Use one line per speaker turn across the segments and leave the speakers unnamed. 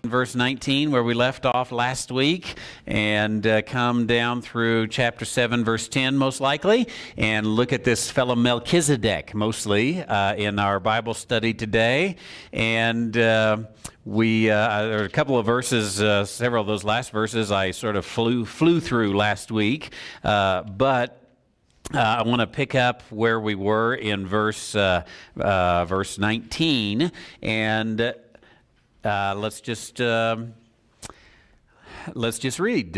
verse 19 where we left off last week and come down through chapter 7 verse 10 most likely and look at this fellow Melchizedek mostly in our Bible study today. And there are a couple of verses, several of those last verses I sort of flew through last week, but I want to pick up where we were in verse 19, and let's just read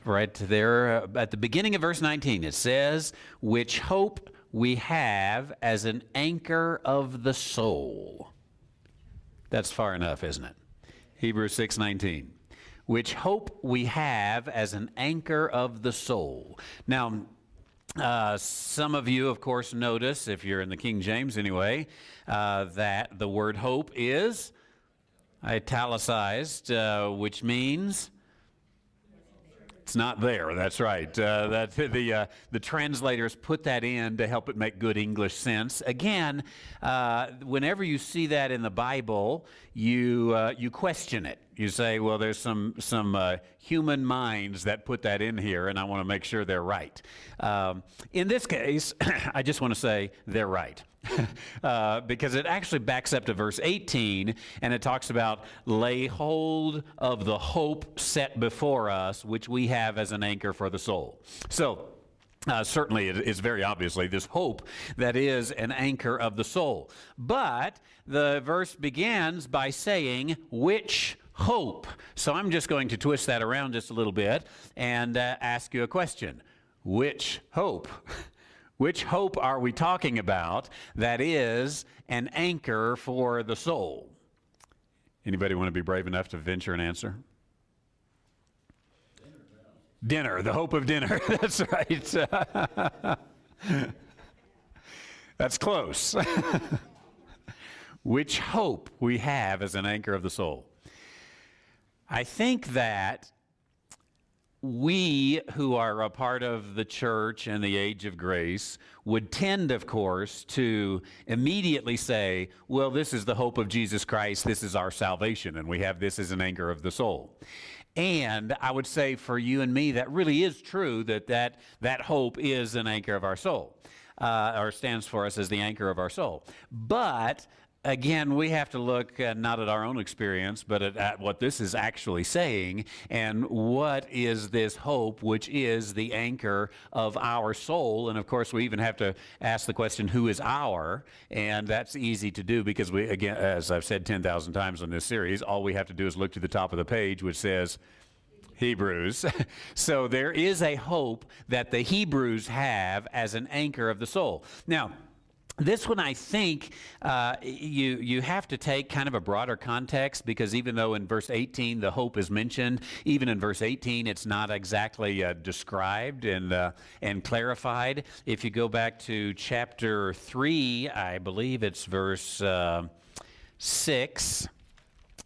right there at the beginning of verse 19. It says, "Which hope we have as an anchor of the soul." That's far enough, isn't it? Hebrews 6:19. Which hope we have as an anchor of the soul. Now, some of you, of course, notice, if you're in the King James anyway, that the word hope is italicized, which means it's not there. That's right. The translators put that in to help it make good English sense. Again, whenever you see that in the Bible, you question it. You say, well, there's some human minds that put that in here, and I want to make sure they're right. In this case, I just want to say they're right. Because it actually backs up to verse 18, and it talks about lay hold of the hope set before us, which we have as an anchor for the soul. So certainly it is very obviously this hope that is an anchor of the soul. But the verse begins by saying, which hope. So I'm just going to twist that around just a little bit and ask you a question. Which hope? Which hope are we talking about that is an anchor for the soul? Anybody want to be brave enough to venture an answer? Dinner, the hope of dinner. That's right. That's close. Which hope we have as an anchor of the soul. I think that we who are a part of the church and the age of grace would tend, of course, to immediately say, well, this is the hope of Jesus Christ, this is our salvation, and we have this as an anchor of the soul. And I would say for you and me, that really is true, that hope is an anchor of our soul, or stands for us as the anchor of our soul. But again, we have to look not at our own experience, but at what this is actually saying, and what is this hope, which is the anchor of our soul. And of course, we even have to ask the question, who is our? And that's easy to do because we, again, as I've said 10,000 times on this series, all we have to do is look to the top of the page, which says Hebrews. So there is a hope that the Hebrews have as an anchor of the soul. Now, this one, I think, you have to take kind of a broader context, because even though in verse 18 the hope is mentioned, even in verse 18 it's not exactly described and clarified. If you go back to chapter 3, I believe it's verse 6.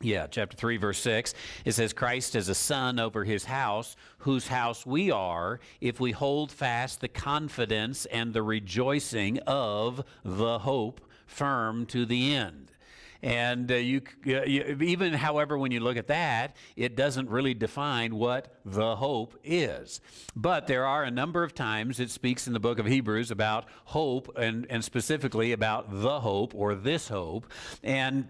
Yeah, chapter 3, verse 6, it says, Christ is a son over his house, whose house we are, if we hold fast the confidence and the rejoicing of the hope firm to the end. And even, however, when you look at that, it doesn't really define what the hope is. But there are a number of times it speaks in the book of Hebrews about hope, and specifically about the hope, or this hope. And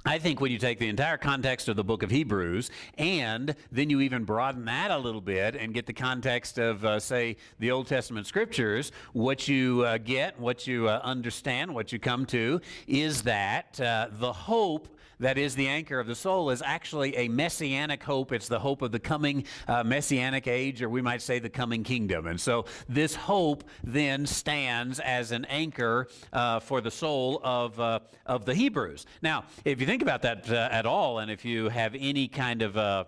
I think when you take the entire context of the book of Hebrews, and then you even broaden that a little bit and get the context of, say, the Old Testament scriptures, what you get, what you understand, what you come to, is that the hope that is the anchor of the soul is actually a messianic hope. It's the hope of the coming messianic age, or we might say the coming kingdom. And so this hope then stands as an anchor for the soul of the Hebrews. Now, if you think about that at all, and if you have any kind of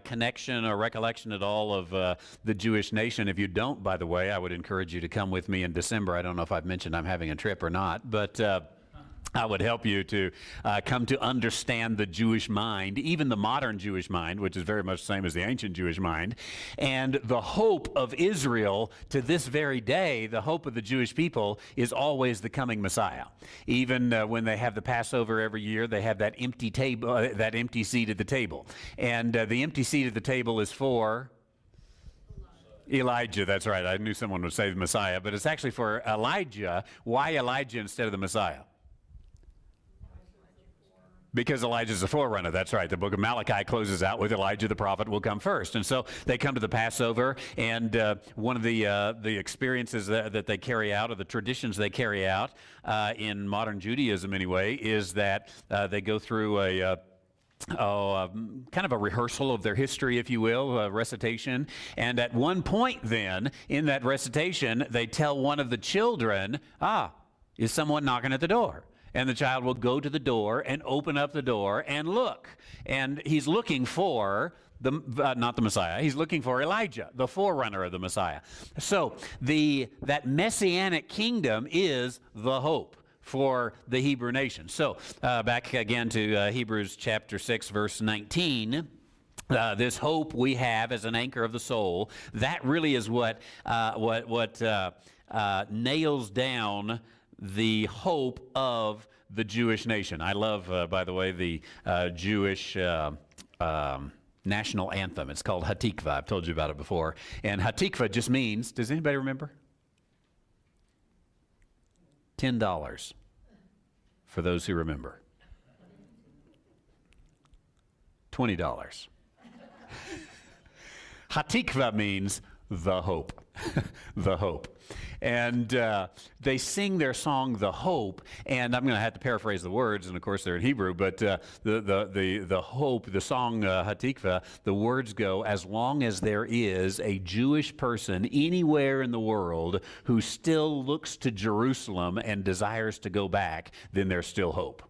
connection or recollection at all of the Jewish nation, if you don't, by the way, I would encourage you to come with me in December. I don't know if I've mentioned I'm having a trip or not, but I would help you to come to understand the Jewish mind, even the modern Jewish mind, which is very much the same as the ancient Jewish mind. And the hope of Israel to this very day, the hope of the Jewish people is always the coming Messiah. Even when they have the Passover every year, they have that empty table, that empty seat at the table. And the empty seat at the table is for Elijah. That's right. I knew someone would say the Messiah, but it's actually for Elijah. Why Elijah instead of the Messiah? Because Elijah is the forerunner. That's right. The book of Malachi closes out with Elijah the prophet will come first. And so they come to the Passover, and one of the experiences that they carry out, or the traditions they carry out in modern Judaism anyway, is that they go through kind of a rehearsal of their history, if you will, a recitation. And at one point then, in that recitation, they tell one of the children, is someone knocking at the door? And the child will go to the door and open up the door and look. And he's looking for not the Messiah. He's looking for Elijah, the forerunner of the Messiah. So that messianic kingdom is the hope for the Hebrew nation. So back again to Hebrews chapter 6, verse 19. This hope we have as an anchor of the soul, that really is what nails down the hope of the Jewish nation. I love, by the way, the Jewish national anthem. It's called Hatikvah. I've told you about it before. And Hatikvah just means, does anybody remember? $10 for those who remember. $20. Hatikvah means the hope. The hope. And they sing their song, The Hope, and I'm going to have to paraphrase the words, and of course they're in Hebrew, but the hope, the song Hatikvah, the words go, as long as there is a Jewish person anywhere in the world who still looks to Jerusalem and desires to go back, then there's still hope.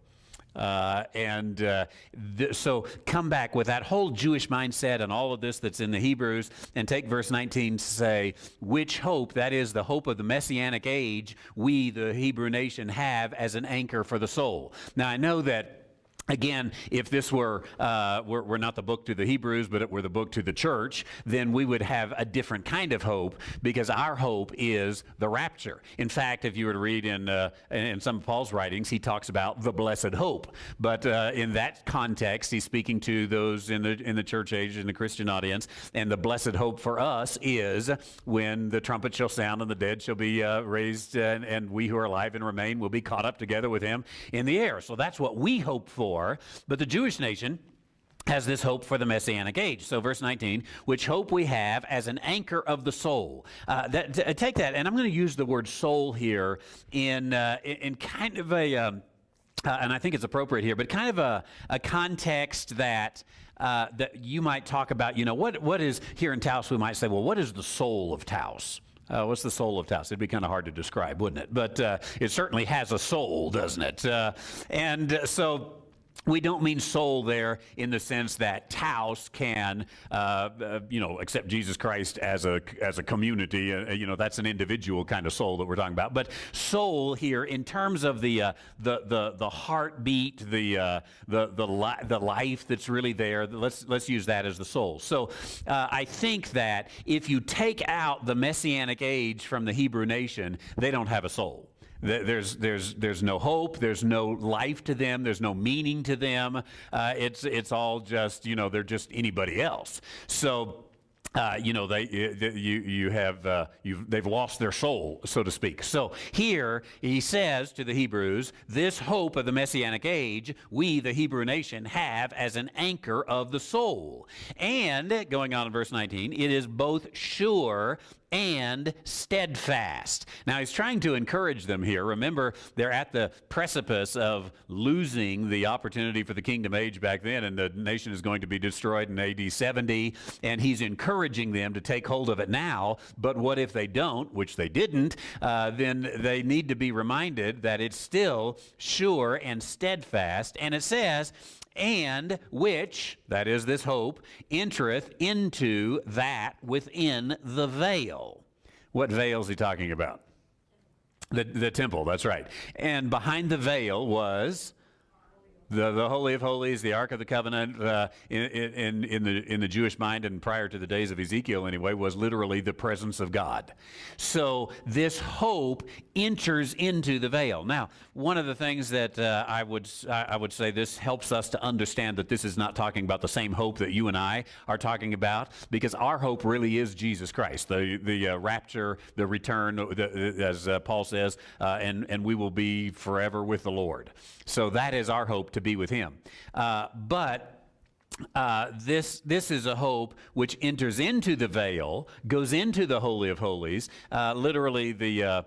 So come back with that whole Jewish mindset and all of this that's in the Hebrews, and take verse 19 to say, which hope, that is the hope of the Messianic age, we, the Hebrew nation, have as an anchor for the soul. Now, I know that, again, if this were not the book to the Hebrews, but it were the book to the church, then we would have a different kind of hope, because our hope is the rapture. In fact, if you were to read in some of Paul's writings, he talks about the blessed hope. But in that context, he's speaking to those in the church age, in the Christian audience, and the blessed hope for us is when the trumpet shall sound and the dead shall be raised, and we who are alive and remain will be caught up together with him in the air. So that's what we hope for. But the Jewish nation has this hope for the Messianic age. So verse 19, which hope we have as an anchor of the soul. Take that, and I'm going to use the word soul here in kind of a, and I think it's appropriate here, but kind of a context that you might talk about, what is, here in Taos we might say, well, what is the soul of Taos? What's the soul of Taos? It'd be kind of hard to describe, wouldn't it? But it certainly has a soul, doesn't it? So we don't mean soul there in the sense that Taos can, accept Jesus Christ as a community. That's an individual kind of soul that we're talking about. But soul here, in terms of the heartbeat, the life that's really there. Let's use that as the soul. So I think that if you take out the Messianic age from the Hebrew nation, they don't have a soul. There's no hope. There's no life to them. There's no meaning to them. It's all just, they're just anybody else. So they've lost their soul, so to speak. So here he says to the Hebrews, this hope of the Messianic age, we, the Hebrew nation, have as an anchor of the soul. And, going on in verse 19, it is both sure and steadfast. Now, he's trying to encourage them here. Remember, they're at the precipice of losing the opportunity for the kingdom age back then, and the nation is going to be destroyed in AD 70, and he's encouraging them to take hold of it now. But what if they don't, which they didn't, then they need to be reminded that it's still sure and steadfast. And it says, and which, that is this hope, entereth into that within the veil. What veil is he talking about? The temple, that's right. And behind the veil was the Holy of Holies, the Ark of the Covenant, in the Jewish mind, and prior to the days of Ezekiel anyway, was literally the presence of God. So this hope enters into the veil. Now, one of the things that I would say this helps us to understand that this is not talking about the same hope that you and I are talking about, because our hope really is Jesus Christ, the rapture, the return, as Paul says, and we will be forever with the Lord. So that is our hope, to be with him. But this is a hope which enters into the veil, goes into the Holy of Holies. Literally, the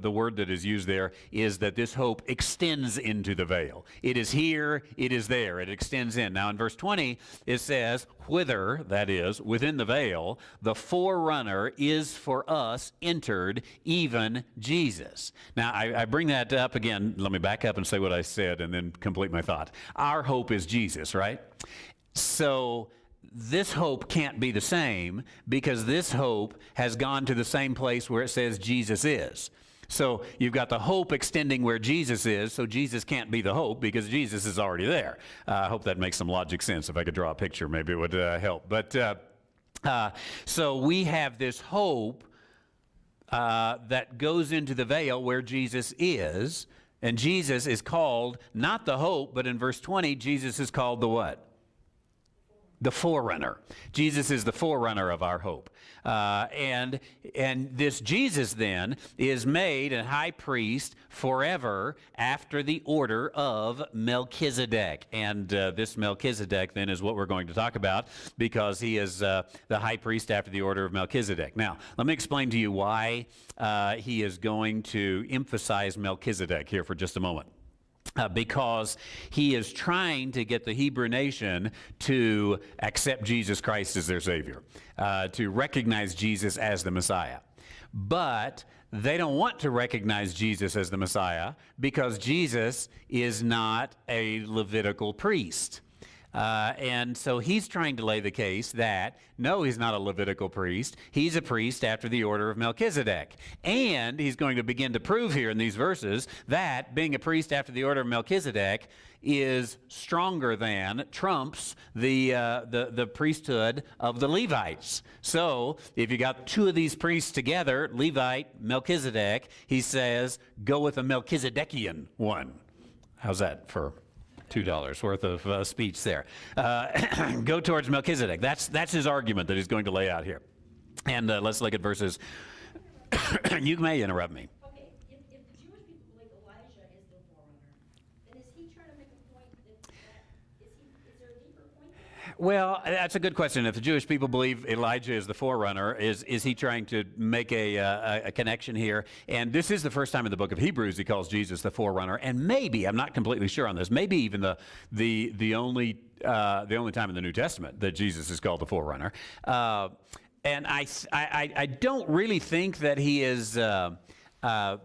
word that is used there is that this hope extends into the veil. It is here, it is there, it extends in. Now in verse 20, it says, whither, that is, within the veil, the forerunner is for us entered, even Jesus. Now I bring that up again. Let me back up and say what I said and then complete my thought. Our hope is Jesus, right? So this hope can't be the same, because this hope has gone to the same place where it says Jesus is. So you've got the hope extending where Jesus is, so Jesus can't be the hope because Jesus is already there. I hope that makes some logic sense. If I could draw a picture, maybe it would help. But so we have this hope that goes into the veil where Jesus is, and Jesus is called not the hope, but in verse 20, Jesus is called the what? The forerunner. Jesus is the forerunner of our hope. And this Jesus then is made a high priest forever after the order of Melchizedek. And this Melchizedek then is what we're going to talk about, because he is the high priest after the order of Melchizedek. Now, let me explain to you why he is going to emphasize Melchizedek here for just a moment. Because he is trying to get the Hebrew nation to accept Jesus Christ as their Savior, to recognize Jesus as the Messiah. But they don't want to recognize Jesus as the Messiah because Jesus is not a Levitical priest. And so he's trying to lay the case that, no, he's not a Levitical priest. He's a priest after the order of Melchizedek. And he's going to begin to prove here in these verses that being a priest after the order of Melchizedek is stronger than, trumps the priesthood of the Levites. So if you got two of these priests together, Levite, Melchizedek, he says, go with a Melchizedekian one. How's that for $2 worth of speech there? Go towards Melchizedek. That's his argument that he's going to lay out here. And let's look at verses. You may interrupt me.
Okay, if the Jewish people believe Elijah is the forerunner, then is he trying to make a point is there a deeper point there?
Well, that's a good question. If the Jewish people believe Elijah is the forerunner, is he trying to make a connection here? And this is the first time in the book of Hebrews he calls Jesus the forerunner, and maybe, I'm not completely sure on this, maybe even the only time in the New Testament that Jesus is called the forerunner. And I don't really think that he is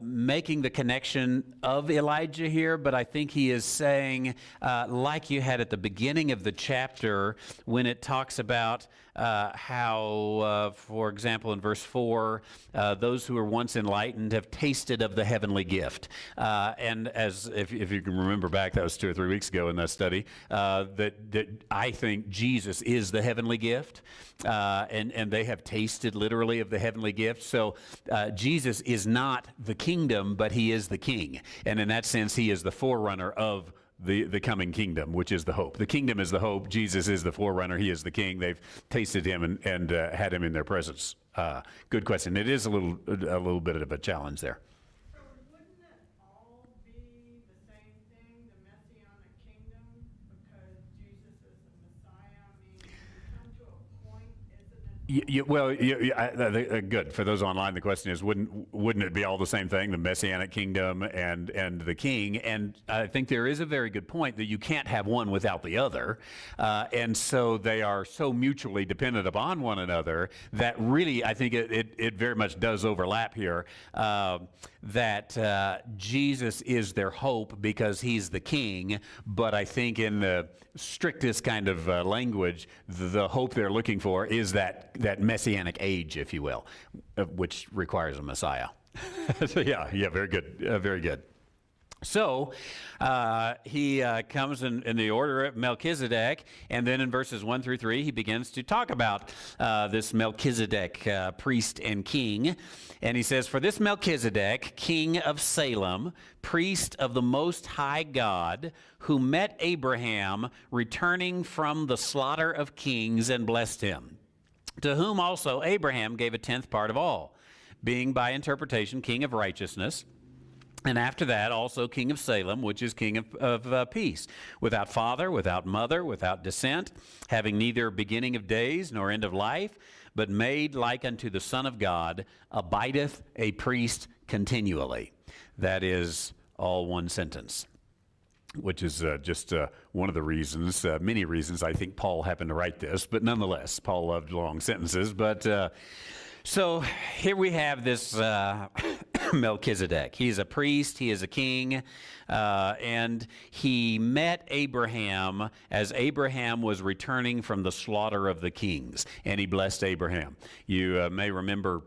making the connection of Elijah here, but I think he is saying, like you had at the beginning of the chapter when it talks about how, for example, in verse 4, those who were once enlightened have tasted of the heavenly gift. And as if you can remember back, that was 2 or 3 weeks ago in that study, that I think Jesus is the heavenly gift, and they have tasted literally of the heavenly gift. So Jesus is not the kingdom, but he is the king. And in that sense, he is the forerunner of the coming kingdom, which is the hope. The kingdom is the hope. Jesus is the forerunner. He is the king. They've tasted him and had him in their presence. Good question. It is a little bit of a challenge there.
So wouldn't it all be the same thing, the Messianic kingdom, because Jesus is the Messiah? I mean, you come to a point, isn't it?
Good. For those online, the question is, wouldn't it be all the same thing, the Messianic kingdom and the king? And I think there is a very good point that you can't have one without the other. And so they are so mutually dependent upon one another that really, I think it very much does overlap here, that Jesus is their hope because he's the king. But I think in the strictest kind of language, the hope they're looking for is that messianic age, if you will, which requires a Messiah. So, yeah, very good, very good. So he comes in the order of Melchizedek, and then in verses 1 through 3, he begins to talk about this Melchizedek, priest and king. And he says, "For this Melchizedek, king of Salem, priest of the Most High God, who met Abraham returning from the slaughter of kings and blessed him, to whom also Abraham gave a tenth part of all, being by interpretation king of righteousness, and after that also king of Salem, which is king of peace, without father, without mother, without descent, having neither beginning of days nor end of life, but made like unto the Son of God, abideth a priest continually." That is all one sentence, which is just one of the reasons, many reasons I think Paul happened to write this, but nonetheless, Paul loved long sentences. But so here we have this Melchizedek. He's a priest, he is a king, and he met Abraham as Abraham was returning from the slaughter of the kings, and he blessed Abraham. You may remember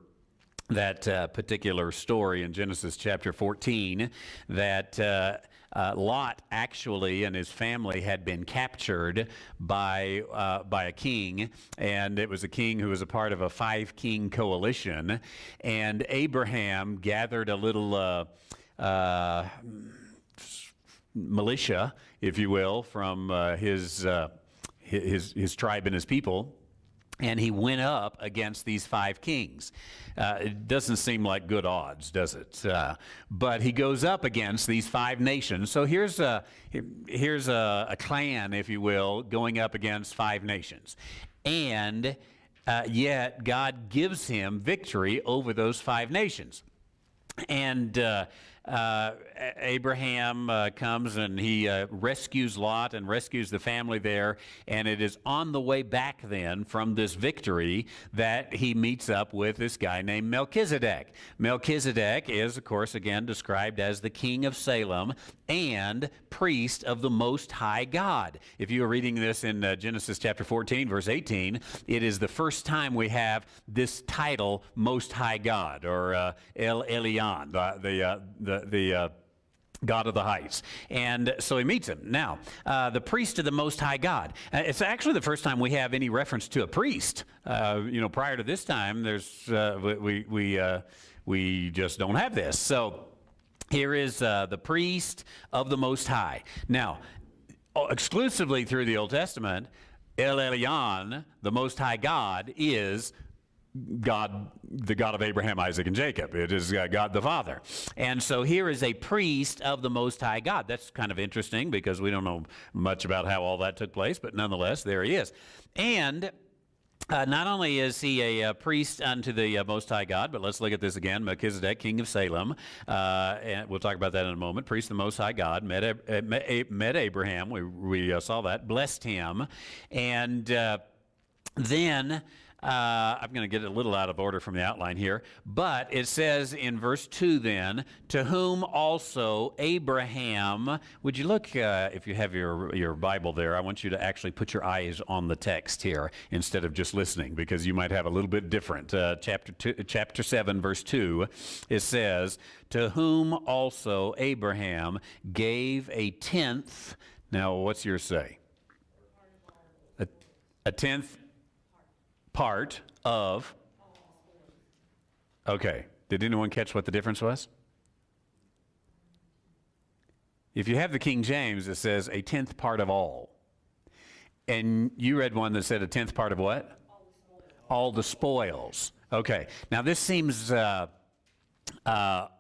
that particular story in Genesis chapter 14, that Lot actually and his family had been captured by a king, and it was a king who was a part of a 5-king coalition, and Abraham gathered a little militia, if you will, from his tribe and his people. And he went up against these 5 kings. It doesn't seem like good odds, does it? But he goes up against these 5 nations. So here's a clan, if you will, going up against 5 nations. And yet God gives him victory over those 5 nations. And Abraham comes and he rescues Lot and rescues the family there, and it is on the way back then from this victory that he meets up with this guy named Melchizedek. Melchizedek is, of course, again described as the king of Salem and priest of the Most High God. If you are reading this in Genesis chapter 14, verse 18, it is the first time we have this title, Most High God, or El Elyon, the God of the heights. And so he meets him. Now, the priest of the Most High God. It's actually the first time we have any reference to a priest. Prior to this time, there's we just don't have this. So here is the priest of the Most High. Now, exclusively through the Old Testament, El Elyon, the Most High God, is God, the God of Abraham, Isaac, and Jacob. It is God the Father. And so here is a priest of the Most High God. That's kind of interesting because we don't know much about how all that took place, but nonetheless, there he is. And not only is he a priest unto the Most High God, but let's look at this again. Melchizedek, king of Salem, and we'll talk about that in a moment. Priest of the Most High God, met Abraham. We saw that, blessed him, and then I'm going to get a little out of order from the outline here, but it says in verse 2 then, to whom also Abraham, would you look, if you have your Bible there, I want you to actually put your eyes on the text here instead of just listening, because you might have a little bit different. Chapter 7, verse 2, it says, to whom also Abraham gave a tenth. Now, what's yours say? A tenth part of. Okay. Did anyone catch what the difference was? If you have the King James, it says a tenth part of all. And you read one that said a tenth part of what? All the spoils. Okay. Now this seems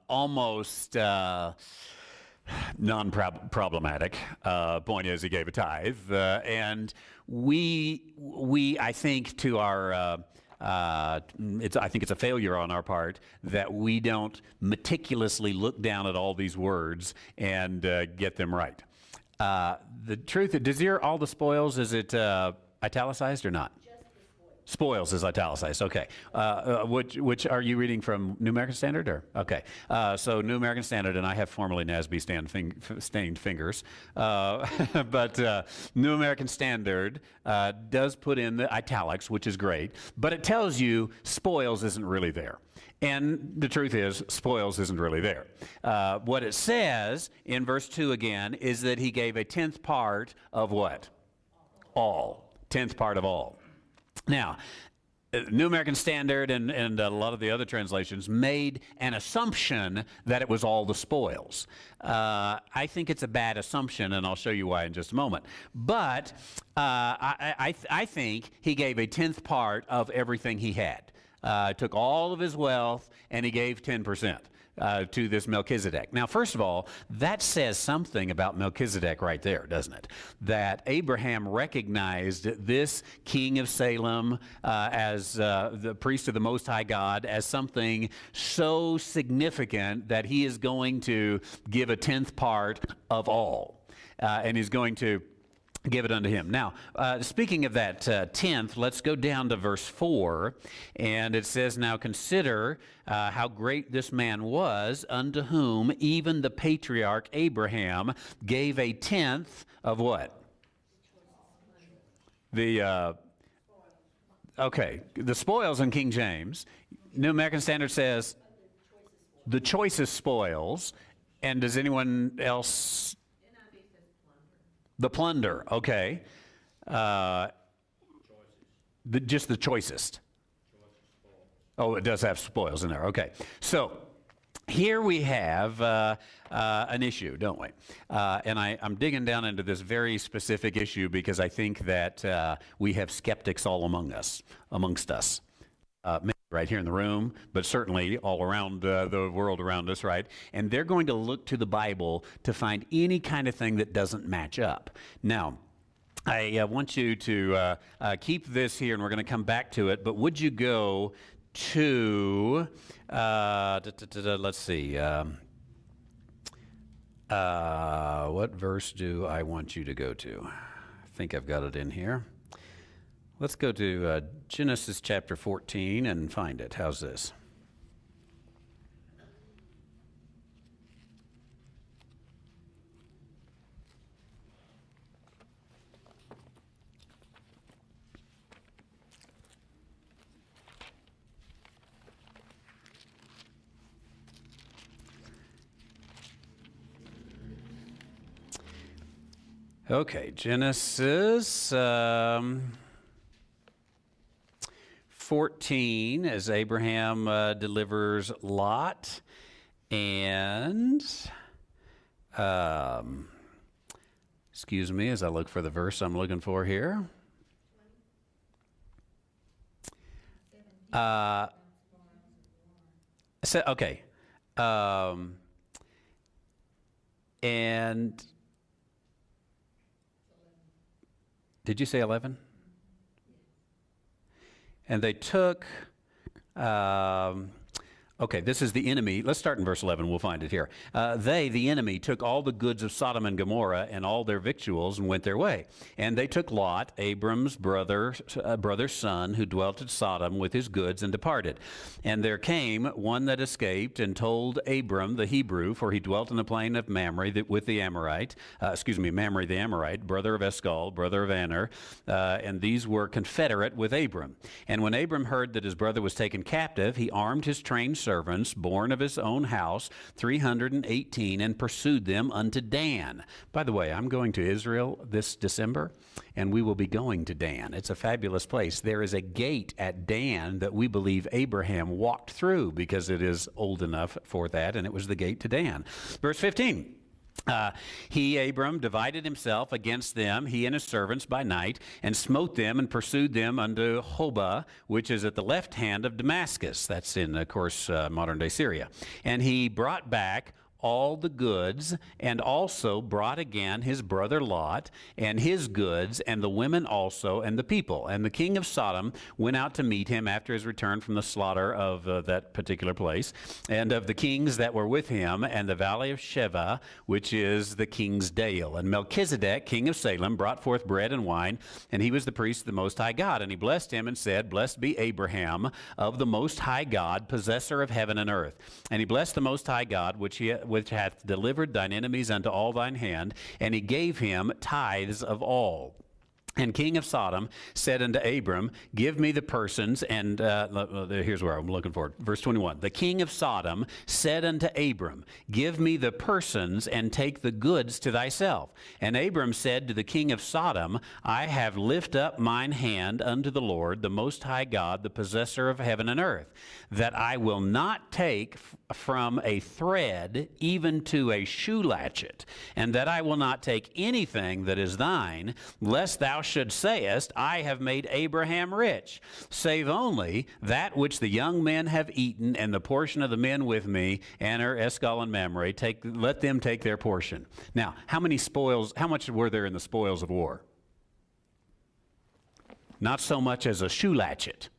almost non-problematic. Point is, he gave a tithe, and we I think to our I think it's a failure on our part that we don't meticulously look down at all these words and get them right. The truth, does your all the spoils, is it italicized or not? Spoils is italicized. Okay. Which are you reading from New American Standard? Or okay. So New American Standard, and I have formerly NASB stained fingers, but New American Standard does put in the italics, which is great, but it tells you spoils isn't really there. And the truth is, spoils isn't really there. What it says in verse 2 again is that he gave a tenth part of what? All. Tenth part of all. Now, New American Standard and a lot of the other translations made an assumption that it was all the spoils. I think it's a bad assumption, and I'll show you why in just a moment. But I think he gave a tenth part of everything he had. Took all of his wealth, and he gave 10%. To this Melchizedek. Now, first of all, that says something about Melchizedek right there, doesn't it? That Abraham recognized this king of Salem as the priest of the Most High God as something so significant that he is going to give a tenth part of all. And he's going to give it unto him. Now, speaking of that tenth, let's go down to verse 4, and it says, "Now consider how great this man was, unto whom even the patriarch Abraham gave a tenth of" what? The spoils in King James. New American Standard says the choicest spoils. And does anyone else? The plunder, okay. Just the choicest. Oh, it does have spoils in there, okay. So here we have an issue, don't we? And I'm digging down into this very specific issue because I think that we have skeptics all amongst us. Maybe right here in the room, but certainly all around the world around us, right? And they're going to look to the Bible to find any kind of thing that doesn't match up. Now, I want you to keep this here, and we're going to come back to it, but would you go to, let's see, what verse do I want you to go to? I think I've got it in here. Let's go to Genesis chapter 14 and find it. How's this? Okay, Genesis 14, as Abraham delivers Lot, and excuse me as I look for the verse I'm looking for here. Okay, and did you say 11? And they took, okay, this is the enemy. Let's start in verse 11. We'll find it here. They, the enemy, took all the goods of Sodom and Gomorrah and all their victuals and went their way. And they took Lot, Abram's brother's son, who dwelt at Sodom, with his goods and departed. And there came one that escaped and told Abram the Hebrew, for he dwelt in the plain of Mamre with the Amorite, Mamre the Amorite, brother of Eshcol, brother of Aner, and these were confederate with Abram. And when Abram heard that his brother was taken captive, he armed his trained servants, born of his own house, 318, and pursued them unto Dan. By the way, I'm going to Israel this December, and we will be going to Dan. It's a fabulous place. There is a gate at Dan that we believe Abraham walked through because it is old enough for that, and it was the gate to Dan. Verse 15. He, Abram, divided himself against them, he and his servants, by night, and smote them and pursued them unto Hobah, which is at the left hand of Damascus. That's in, of course, modern-day Syria. And he brought back all the goods, and also brought again his brother Lot, and his goods, and the women also, and the people. And the king of Sodom went out to meet him after his return from the slaughter of that particular place, and of the kings that were with him, and the valley of Sheva, which is the king's dale. And Melchizedek, king of Salem, brought forth bread and wine, and he was the priest of the Most High God. And he blessed him and said, Blessed be Abraham of the Most High God, possessor of heaven and earth. And he blessed the Most High God, which hath delivered thine enemies unto all thine hand, and he gave him tithes of all. And king of Sodom said unto Abram, Give me the persons, and here's where I'm looking for. Verse 21. The king of Sodom said unto Abram, Give me the persons, and take the goods to thyself. And Abram said to the king of Sodom, I have lift up mine hand unto the Lord, the Most High God, the possessor of heaven and earth, that I will not take from a thread even to a shoe latchet, and that I will not take anything that is thine, lest thou should sayest, I have made Abraham rich, save only that which the young men have eaten, and the portion of the men with me, Aner, Eshcol, and Mamre, let them take their portion. Now, how much were there in the spoils of war? Not so much as a shoe latchet.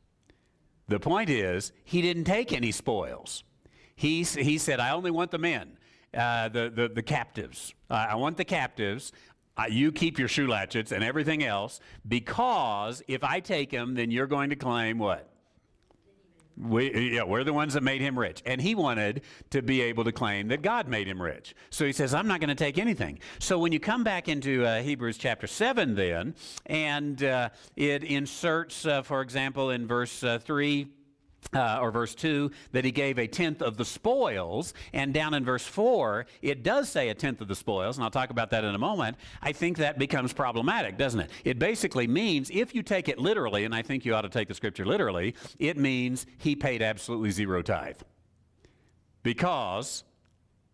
The point is, he didn't take any spoils. He said, I only want the men, the captives. I want the captives. You keep your shoe latchets and everything else, because if I take them, then you're going to claim what? We're the ones that made him rich. And he wanted to be able to claim that God made him rich. So he says, I'm not going to take anything. So when you come back into Hebrews chapter 7 then, and it inserts, for example, in verse 3, or verse 2, that he gave a tenth of the spoils, and down in verse 4, it does say a tenth of the spoils, and I'll talk about that in a moment. I think that becomes problematic, doesn't it? It basically means, if you take it literally, and I think you ought to take the scripture literally, it means he paid absolutely zero tithe, because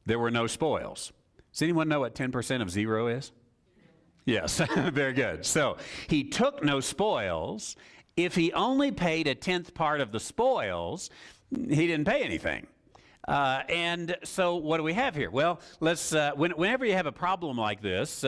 there were no spoils. Does anyone know what 10% of zero is? Yes, very good. So he took no spoils. If he only paid a tenth part of the spoils, he didn't pay anything. And so what do we have here? Well, let's whenever you have a problem like this,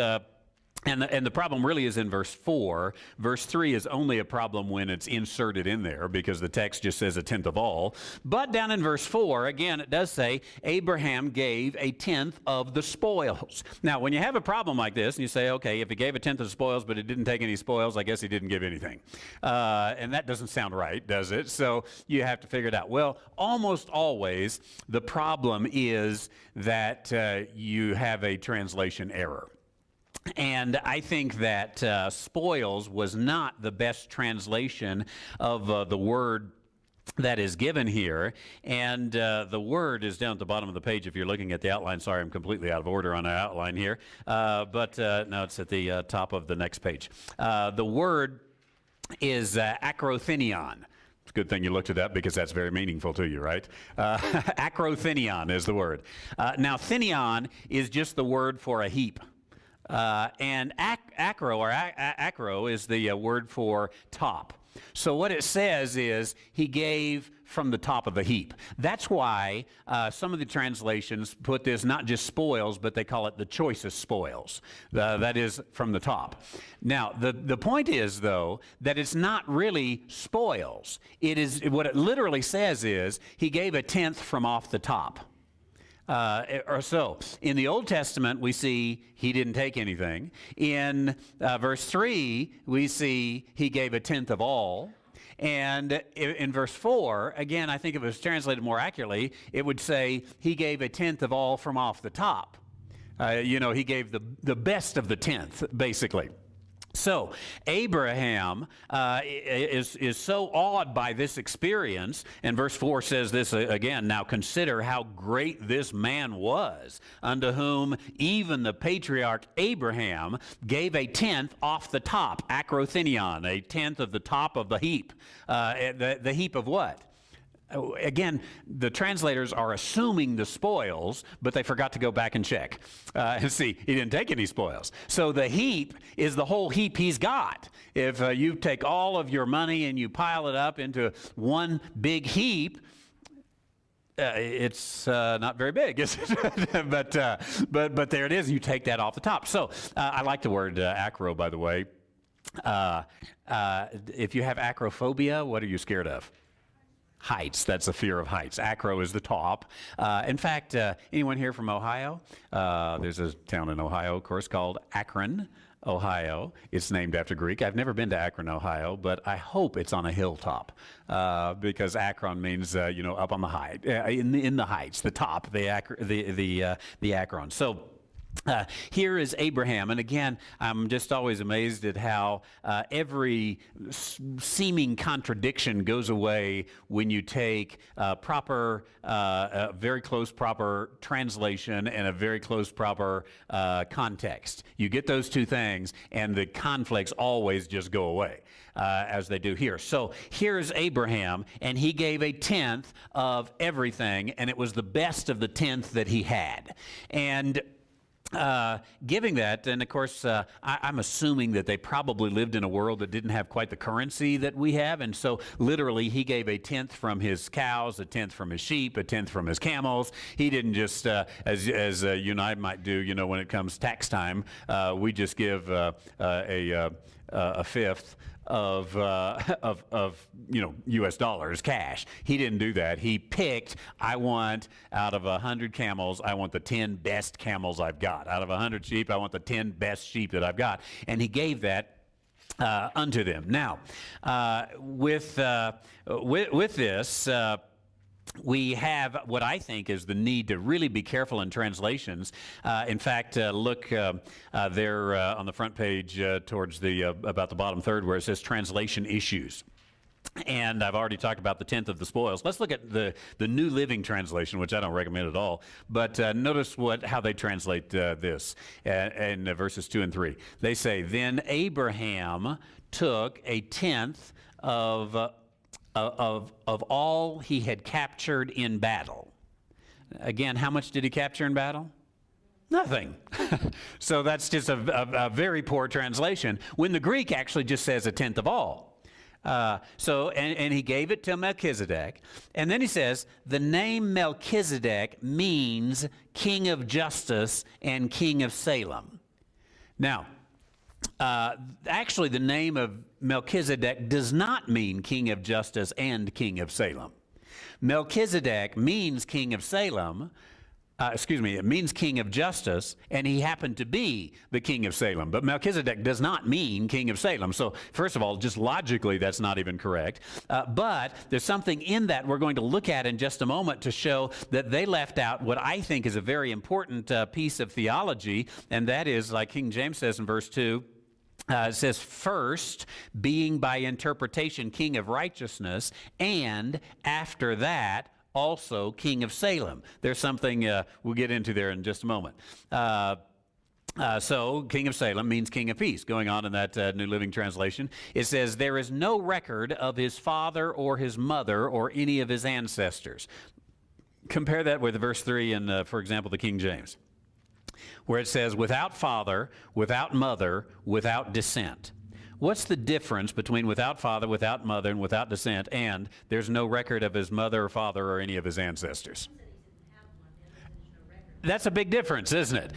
and the problem really is in verse 4. Verse 3 is only a problem when it's inserted in there, because the text just says a tenth of all. But down in verse 4, again, it does say, Abraham gave a tenth of the spoils. Now, when you have a problem like this, and you say, okay, if he gave a tenth of the spoils, but he didn't take any spoils, I guess he didn't give anything. And that doesn't sound right, does it? So you have to figure it out. Well, almost always, the problem is that you have a translation error. And I think that spoils was not the best translation of the word that is given here. And the word is down at the bottom of the page if you're looking at the outline. Sorry, I'm completely out of order on the outline here. But no, it's at the top of the next page. The word is acrothenion. It's a good thing you looked it up, because that's very meaningful to you, right? Acrothenion is the word. Now, thenion is just the word for a heap. And acro is the word for top. So what it says is he gave from the top of the heap. That's why some of the translations put this not just spoils, but they call it the choicest spoils. That is from the top. Now, the point is, though, that it's not really spoils. It is, what it literally says is he gave a tenth from off the top. Or so. In the Old Testament, we see he didn't take anything. In verse 3, we see he gave a tenth of all. And in verse 4, again, I think if it was translated more accurately, it would say he gave a tenth of all from off the top. He gave the best of the tenth, basically. So Abraham is so awed by this experience, and verse 4 says this again, now consider how great this man was, unto whom even the patriarch Abraham gave a tenth off the top, acrothenion, a tenth of the top of the heap. The heap of what? Again, the translators are assuming the spoils, but they forgot to go back and check and see he didn't take any spoils. So the heap is the whole heap he's got. If you take all of your money and you pile it up into one big heap, It's not very big, is it? but there it is. You take that off the top. So I like the word acro, by the way. If you have acrophobia, what are you scared of? Heights. That's a fear of heights. Acro is the top. In fact, anyone here from Ohio? There's a town in Ohio, of course, called Akron, Ohio. It's named after Greek. I've never been to Akron, Ohio, but I hope it's on a hilltop because Akron means up on the height, in the heights, the top, the Akron. So. Here is Abraham, and again, I'm just always amazed at how every seeming contradiction goes away when you take proper, very close proper translation and a very close proper context. You get those two things, and the conflicts always just go away. As they do here. So here's Abraham, and he gave a tenth of everything, and it was the best of the tenth that he had. And giving that, and of course, I'm assuming that they probably lived in a world that didn't have quite the currency that we have, and so literally he gave a tenth from his cows, a tenth from his sheep, a tenth from his camels. He didn't just, as you and I might do, when it comes tax time, we just give a fifth of U.S. dollars cash. He didn't do that. He picked, I want out of 100 camels, I want the 10 best camels I've got. Out of 100 sheep, I want the 10 best sheep that I've got. And he gave that unto them. Now, with this, we have what I think is the need to really be careful in translations. In fact, look there on the front page towards the about the bottom third where it says translation issues. And I've already talked about the tenth of the spoils. Let's look at the New Living Translation, which I don't recommend at all. But notice how they translate this in verses 2 and 3. They say, "Then Abraham took a tenth of all he had captured in battle." Again, how much did he capture in battle? Nothing. So that's just a very poor translation, when the Greek actually just says a tenth of all. And he gave it to Melchizedek. And then he says, the name Melchizedek means king of justice and king of Salem. Now, actually, the name of Melchizedek does not mean king of justice and king of Salem. Melchizedek means king of Salem. It means king of justice, and he happened to be the king of Salem. But Melchizedek does not mean king of Salem. So, first of all, just logically, that's not even correct. But there's something in that we're going to look at in just a moment to show that they left out what I think is a very important piece of theology, and that is, like King James says in verse 2, it says, first, being by interpretation king of righteousness, and after that, also king of Salem. There's something we'll get into there in just a moment. So king of Salem means king of peace. Going on in that New Living Translation, it says, there is no record of his father or his mother or any of his ancestors. Compare that with verse 3 in, for example, the King James, where it says, without father, without mother, without descent. What's the difference between without father, without mother, and without descent, and there's no record of his mother or father or any of his ancestors? That's a big difference, isn't it?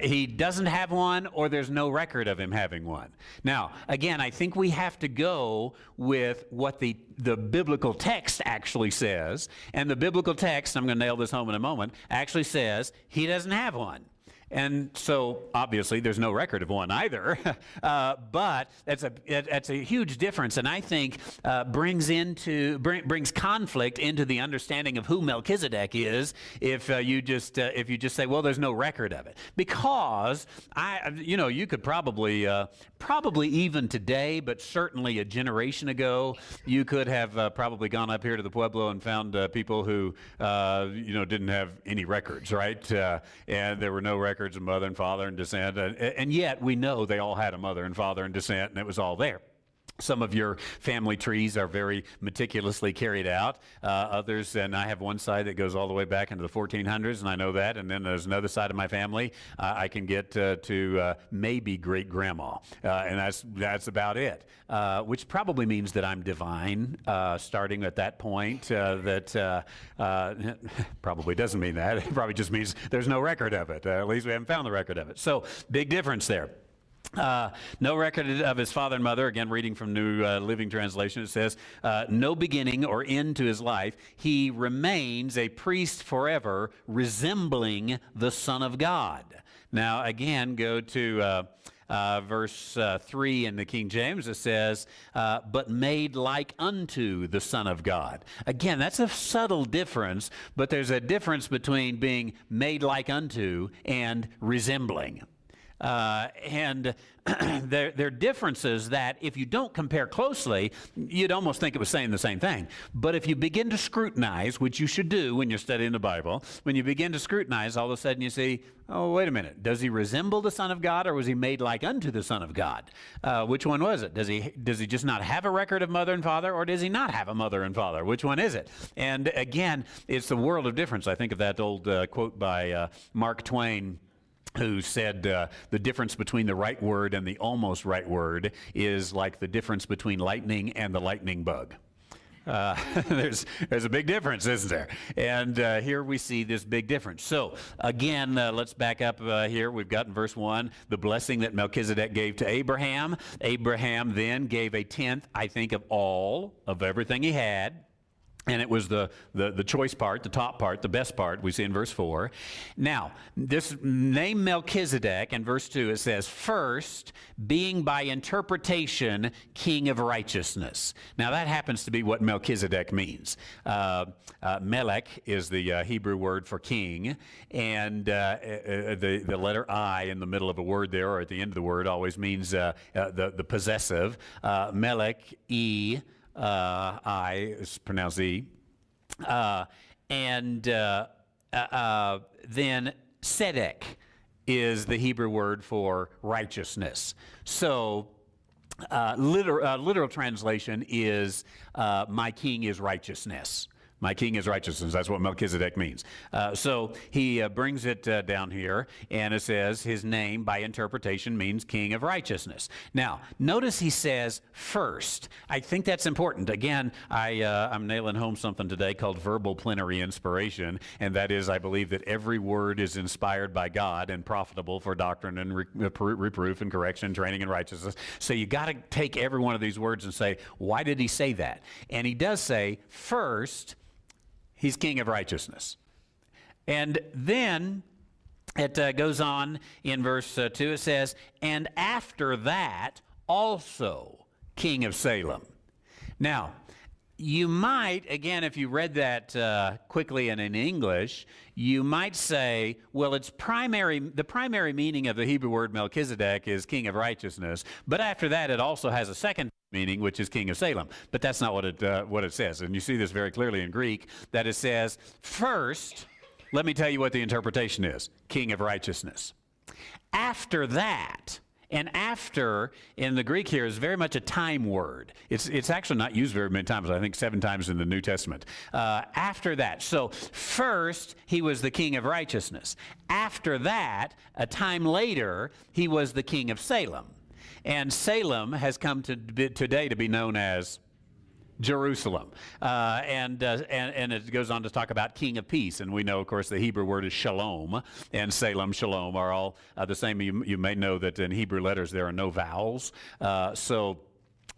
He doesn't have one, or there's no record of him having one. Now, again, I think we have to go with what the biblical text actually says, and the biblical text, I'm going to nail this home in a moment, actually says he doesn't have one. And so, obviously, there's no record of one either, but that's a huge difference, and I think brings conflict into the understanding of who Melchizedek is if you just say, well, there's no record of it, because you could probably even today, but certainly a generation ago, you could have probably gone up here to the Pueblo and found people who didn't have any records, right? And there were no records of mother and father and descent, and yet we know they all had a mother and father and descent, and it was all there. Some of your family trees are very meticulously carried out. Others, and I have one side that goes all the way back into the 1400s, and I know that. And then there's another side of my family I can get to maybe great grandma, and that's about it. Which probably means that I'm divine, starting at that point. That probably doesn't mean that. It probably just means there's no record of it. At least we haven't found the record of it. So big difference there. No record of his father and mother. Again, reading from New Living Translation, it says, no beginning or end to his life. He remains a priest forever, resembling the Son of God. Now, again, go to verse 3 in the King James. It says, but made like unto the Son of God. Again, that's a subtle difference, but there's a difference between being made like unto and resembling. And there are differences that if you don't compare closely, you'd almost think it was saying the same thing. But if you begin to scrutinize, which you should do when you're studying the Bible, when you begin to scrutinize, all of a sudden you see, oh, wait a minute. Does he resemble the Son of God, or was he made like unto the Son of God? Which one was it? Does he just not have a record of mother and father, or does he not have a mother and father? Which one is it? And again, it's the world of difference. I think of that old quote by Mark Twain, who said the difference between the right word and the almost right word is like the difference between lightning and the lightning bug. There's a big difference, isn't there? And here we see this big difference. So again, let's back up here. We've got in verse 1 the blessing that Melchizedek gave to Abraham. Abraham then gave a tenth, I think, of everything he had. And it was the choice part, the top part, the best part, we see in verse 4. Now, this name Melchizedek, in verse 2, it says, first, being by interpretation, king of righteousness. Now, that happens to be what Melchizedek means. Melech is the Hebrew word for king, and the letter I in the middle of a word there, or at the end of the word, always means the possessive. Melech, I is pronounced E, and then Tzedek is the Hebrew word for righteousness. So literal translation is my king is righteousness. My king is righteousness. That's what Melchizedek means. So he brings it down here, and it says his name, by interpretation, means king of righteousness. Now, notice he says first. I think that's important. Again, I'm nailing home something today called verbal plenary inspiration, and that is, I believe that every word is inspired by God and profitable for doctrine and reproof and correction, training in righteousness. So you got to take every one of these words and say, why did he say that? And he does say, first, he's king of righteousness. And then it goes on in verse 2. It says, and after that also king of Salem. Now, you might, again, if you read that quickly and in English, you might say, well, the primary meaning of the Hebrew word Melchizedek is king of righteousness, but after that it also has a second meaning, which is king of Salem. But that's not what it says. And you see this very clearly in Greek, that it says, first, let me tell you what the interpretation is, king of righteousness. After that, and after in the Greek here is very much a time word. It's actually not used very many times, I think 7 times in the New Testament. After that, so first he was the king of righteousness. After that, a time later, he was the king of Salem. And Salem has come today to be known as Jerusalem. And it goes on to talk about king of peace. And we know, of course, the Hebrew word is shalom, and Salem, shalom are all the same. You may know that in Hebrew letters there are no vowels. So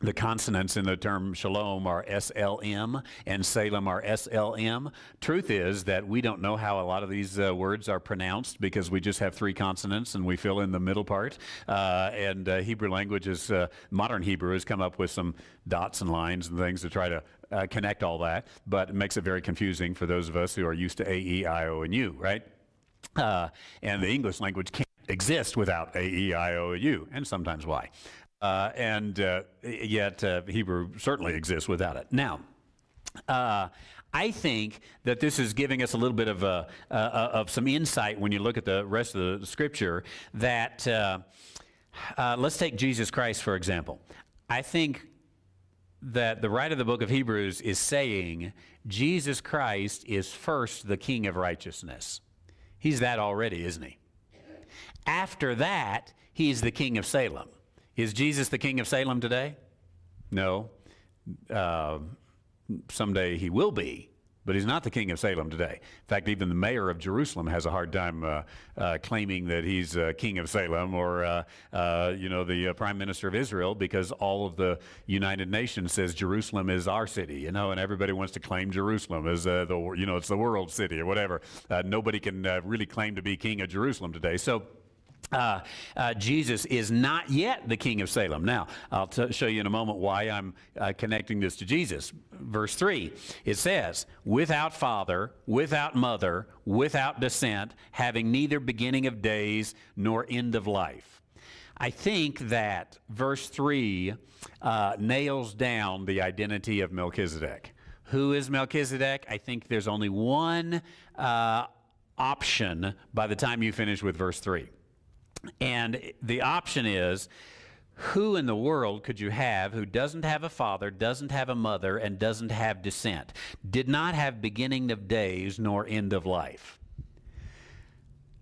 the consonants in the term shalom are SLM and Salem are SLM. Truth is that we don't know how a lot of these words are pronounced because we just have 3 consonants and we fill in the middle part. And Hebrew language modern Hebrew has come up with some dots and lines and things to try to connect all that, but it makes it very confusing for those of us who are used to A, E, I, O, and U, right? And the English language can't exist without A, E, I, O, and U, and sometimes Y. Yet Hebrew certainly exists without it. Now, I think that this is giving us a little bit of some insight when you look at the rest of the Scripture. That let's take Jesus Christ for example. I think that the writer of the book of Hebrews is saying Jesus Christ is first the King of righteousness. He's that already, isn't he? After that, he's the King of Salem. Is Jesus the King of Salem today? No. Someday he will be, but he's not the King of Salem today. In fact, even the mayor of Jerusalem has a hard time claiming that he's King of Salem, or the Prime Minister of Israel, because all of the United Nations says Jerusalem is our city, and everybody wants to claim Jerusalem as it's the world city or whatever. Nobody can really claim to be King of Jerusalem today. So Jesus is not yet the King of Salem. Now, I'll show you in a moment why I'm connecting this to Jesus. Verse 3, it says, without father, without mother, without descent, having neither beginning of days nor end of life. I think that verse 3 nails down the identity of Melchizedek. Who is Melchizedek? I think there's only one option by the time you finish with verse 3. And the option is, who in the world could you have who doesn't have a father, doesn't have a mother, and doesn't have descent, did not have beginning of days nor end of life?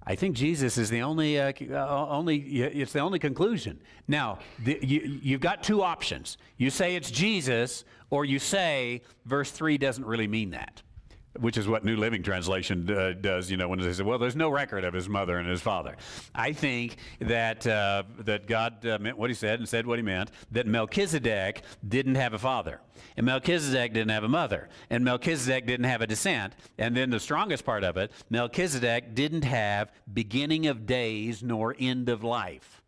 I think Jesus is the it's the only conclusion. Now, you've got two options. You say it's Jesus, or you say verse 3 doesn't really mean that, which is what New Living Translation does, when they say, well, there's no record of his mother and his father. I think that that God meant what he said and said what he meant, that Melchizedek didn't have a father, and Melchizedek didn't have a mother, and Melchizedek didn't have a descent, and then the strongest part of it, Melchizedek didn't have beginning of days nor end of life.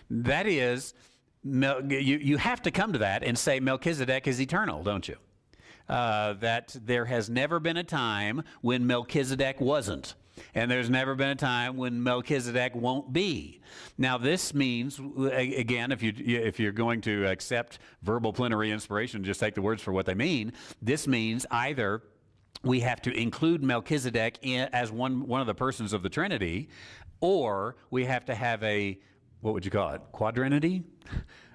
That is, you have to come to that and say Melchizedek is eternal, don't you? That there has never been a time when Melchizedek wasn't. And there's never been a time when Melchizedek won't be. Now, this means, again, if you're going to accept verbal plenary inspiration, just take the words for what they mean. This means either we have to include Melchizedek as one of the persons of the Trinity, or we have to have a, what would you call it, quadrinity?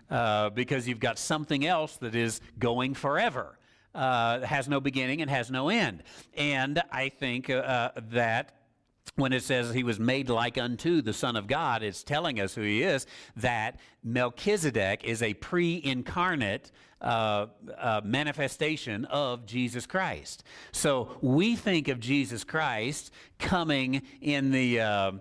Because you've got something else that is going forever. Has no beginning and has no end. And I think that when it says he was made like unto the Son of God, it's telling us who he is, that Melchizedek is a pre-incarnate manifestation of Jesus Christ. So we think of Jesus Christ coming in the,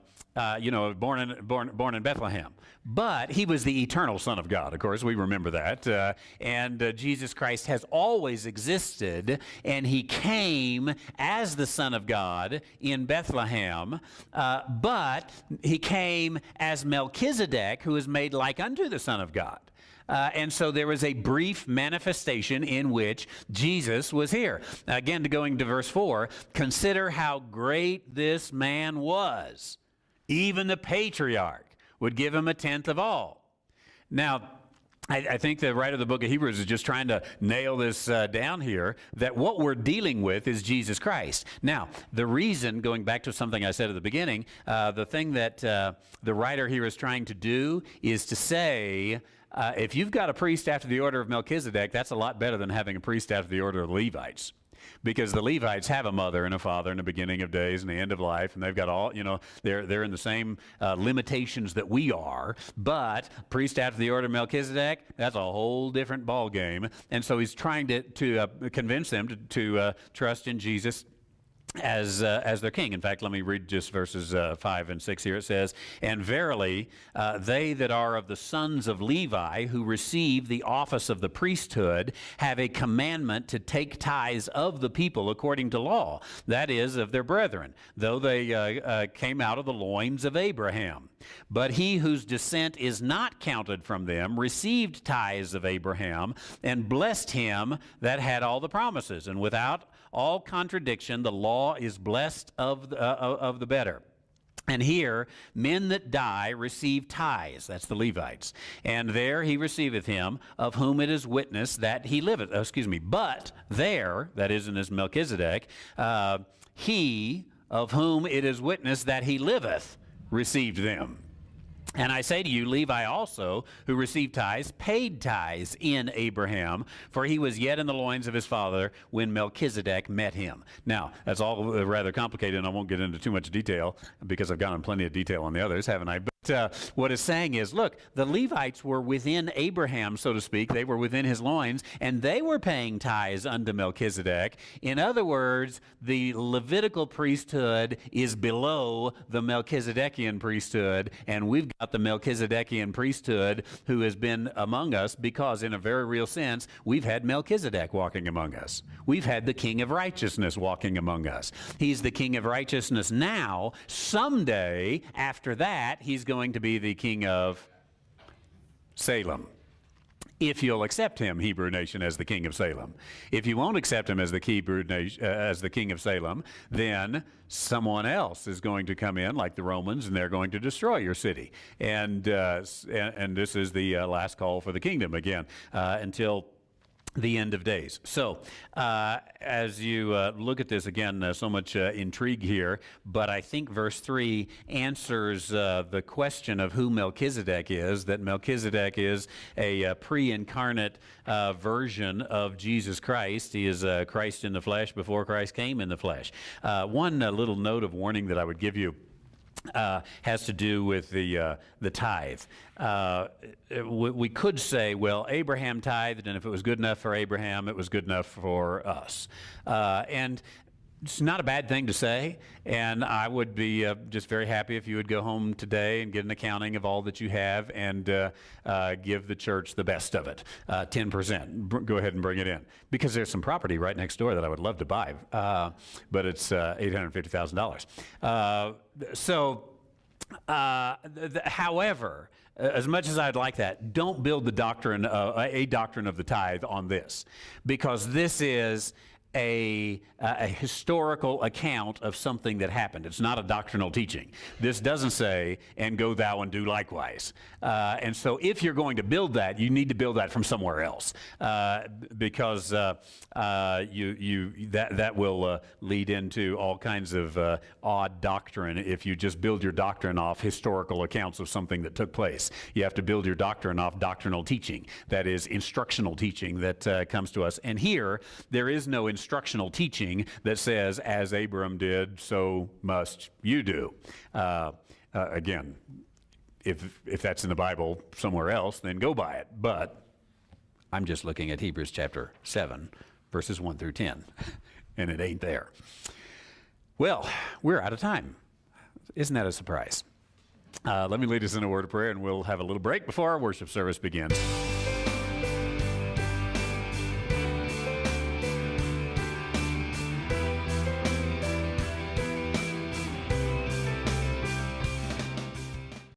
born in Bethlehem. But he was the eternal Son of God, of course, we remember that. And Jesus Christ has always existed, and he came as the Son of God in Bethlehem, but he came as Melchizedek, who is made like unto the Son of God. And so there was a brief manifestation in which Jesus was here. Again, going to verse 4, consider how great this man was. Even the patriarch would give him a tenth of all. Now, I think the writer of the book of Hebrews is just trying to nail this down here, that what we're dealing with is Jesus Christ. Now, the reason, going back to something I said at the beginning, the thing that the writer here is trying to do is to say, if you've got a priest after the order of Melchizedek, that's a lot better than having a priest after the order of the Levites. Because the Levites have a mother and a father and a beginning of days and the end of life, and they've got all, they're in the same limitations that we are. But priest after the order of Melchizedek, that's a whole different ball game. And so he's trying to convince them to trust in Jesus as their king. In fact, let me read just verses 5 and 6 here. It says, and verily, they that are of the sons of Levi, who receive the office of the priesthood, have a commandment to take tithes of the people according to law, that is, of their brethren, though they came out of the loins of Abraham. But he whose descent is not counted from them received tithes of Abraham, and blessed him that had all the promises. And without all contradiction, the law is blessed of the better. And here, men that die receive tithes, that's the Levites. And there he receiveth him, of whom it is witness that he liveth. But there, that is in this Melchizedek, he of whom it is witness that he liveth, received them. And I say to you, Levi also, who received tithes, paid tithes in Abraham, for he was yet in the loins of his father when Melchizedek met him. Now, that's all rather complicated, and I won't get into too much detail because I've gone in plenty of detail on the others, haven't I? But what it's saying is, look, the Levites were within Abraham, so to speak. They were within his loins, and they were paying tithes unto Melchizedek. In other words, the Levitical priesthood is below the Melchizedekian priesthood, and we've got the Melchizedekian priesthood who has been among us because, in a very real sense, we've had Melchizedek walking among us. We've had the King of Righteousness walking among us. He's the King of Righteousness now. Someday, after that, he's going to be the King of Salem. If you'll accept him, Hebrew nation, as the King of Salem. If you won't accept him as the as the King of Salem, then someone else is going to come in, like the Romans, and they're going to destroy your city. And this is the last call for the kingdom again until the end of days. So as you look at this again, so much intrigue here, but I think verse 3 answers the question of who Melchizedek is, that Melchizedek is a pre-incarnate version of Jesus Christ. He is Christ in the flesh before Christ came in the flesh. One little note of warning that I would give you has to do with the tithe. We could say, well, Abraham tithed, and if it was good enough for Abraham, it was good enough for us. And it's not a bad thing to say, and I would be just very happy if you would go home today and get an accounting of all that you have and give the church the best of it, 10%. Go ahead and bring it in. Because there's some property right next door that I would love to buy, but it's $850,000. However, as much as I'd like that, don't build the doctrine, a doctrine of the tithe on this, because this is a historical account of something that happened. It's not a doctrinal teaching. This doesn't say, and go thou and do likewise. And so if you're going to build that, you need to build that from somewhere else, because that will lead into all kinds of odd doctrine if you just build your doctrine off historical accounts of something that took place. You have to build your doctrine off doctrinal teaching, that is instructional teaching that comes to us. And here, there is no instructional teaching that says, as Abram did, so must you do. Again, if that's in the Bible somewhere else, then go by it. But I'm just looking at Hebrews chapter 7, verses 1 through 10, and it ain't there. Well, we're out of time. Isn't that a surprise? Let me lead us in a word of prayer, and we'll have a little break before our worship service begins.